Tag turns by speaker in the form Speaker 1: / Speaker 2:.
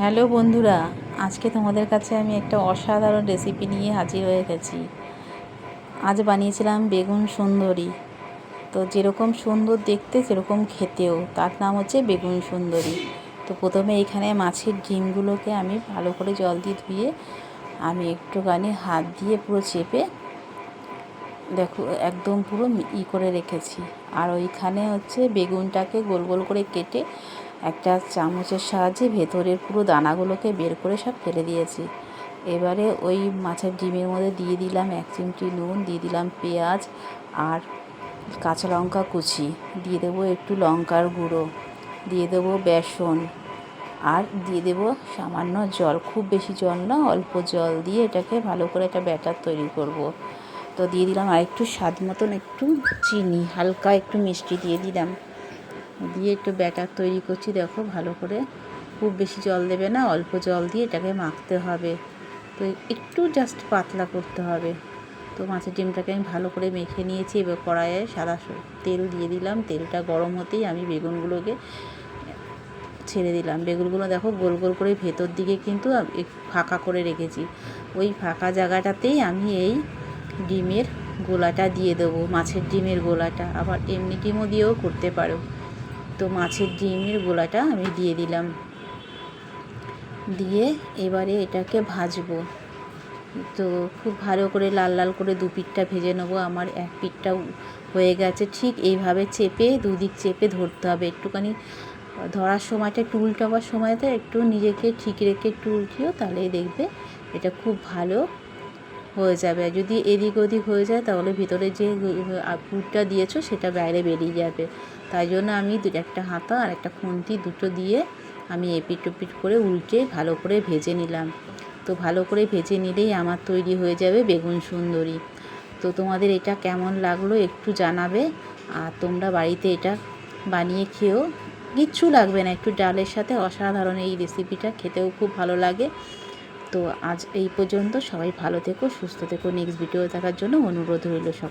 Speaker 1: Hello বন্ধুরা, আজকে তোমাদের কাছে আমি একটা অসাধারণ রেসিপি নিয়ে হাজির হয়ে গেছি। আজ বানিয়েছিলাম বেগুন সুন্দরী। তো যেরকম সুন্দর দেখতে সেরকম খেতেও, তার নাম হচ্ছে বেগুন সুন্দরী। তো প্রথমে এখানে মাছের ডিমগুলোকে আমি ভালো করে জল দিয়ে ধুয়ে আমি একটুখানি হাত দিয়ে পুরো চেপে দেখো একদম পুরো করে রেখেছি। আর ওইখানে হচ্ছে বেগুনটাকে গোল গোল করে কেটে একটা চামচের সাহায্যে ভেতরের পুরো দানাগুলোকে বের করে সব ফেলে দিয়েছি। এবারে ওই মাছের ডিমের মধ্যে দিয়ে দিলাম 1 চিমটি নুন, দিয়ে দিলাম পেঁয়াজ আর কাঁচা লঙ্কা কুচি, দিয়ে দেবো একটু লঙ্কার গুঁড়ো, দিয়ে দেবো বেসন আর দিয়ে দেবো সামান্য জল। খুব বেশি জল না, অল্প জল দিয়ে এটাকে ভালো করে একটা ব্যাটার তৈরি করব। তো দিয়ে দিলাম আর একটু স্বাদ মতন একটু চিনি, হালকা একটু মিষ্টি দিয়ে দিলাম, দিয়ে একটু ব্যাটার তৈরি করছি। দেখো ভালো করে, খুব বেশি জল দেবে না, অল্প জল দিয়ে এটাকে মাখতে হবে। তো একটু জাস্ট পাতলা করতে হবে। তো মাছের ডিমটাকে আমি ভালো করে মেখে নিয়েছি। এবার কড়াইয়ে সাদা তেল দিয়ে দিলাম। তেলটা গরম হতেই আমি বেগুনগুলোকে ছেড়ে দিলাম। বেগুনগুলো দেখো গোল গোল করে ভেতর দিকে কিন্তু ফাঁকা করে রেখেছি। ওই ফাঁকা জায়গাটাতেই আমি এই ডিমের গোলাটা দিয়ে দেবো, মাছের ডিমের গোলাটা। আবার এমনি ডিমও দিয়েও করতে পারো। তো মাছের ডিমের গোলাটা আমি দিয়ে দিলাম, দিয়ে এবারে এটাকে ভাজবো। তো খুব ভালো করে লাল লাল করে 2 পিঠটা ভেজে নেবো। আমার 1 পিঠটা হয়ে গেছে। ঠিক এইভাবে চেপে, দুদিক চেপে ধরতে হবে। একটুখানি ধরার সময়টা, একটু উল্টাবার সময়তে একটু নিজেকে ঠিক রেখে একটু উল্টিও, তাহলেই দেখবে এটা খুব ভালো হয়ে যাবে। যদি এদিক ওদিক হয়ে যায় তাহলে ভিতরে যে পুরটা দিয়েছো সেটা বাইরে বেরিয়ে যাবে। তাই জন্য আমি একটা হাতা আর একটা খুন্তি দুটো দিয়ে আমি এপিট ওপিট করে উল্টে ভালো করে ভেজে নিলাম। তো ভালো করে ভেজে নিলেই আমার তৈরি হয়ে যাবে বেগুন সুন্দরী। তো তোমাদের এটা কেমন লাগলো একটু জানাবে। আর তোমরা বাড়িতে এটা বানিয়ে খেও, কিচ্ছু লাগবে না, একটু ডালের সাথে অসাধারণ এই রেসিপিটা, খেতেও খুব ভালো লাগে। তো আজ এই পর্যন্ত। সবাই ভালো থেকো, সুস্থ থেকো। নেক্সট ভিডিও দেখার জন্য অনুরোধ রইল সব।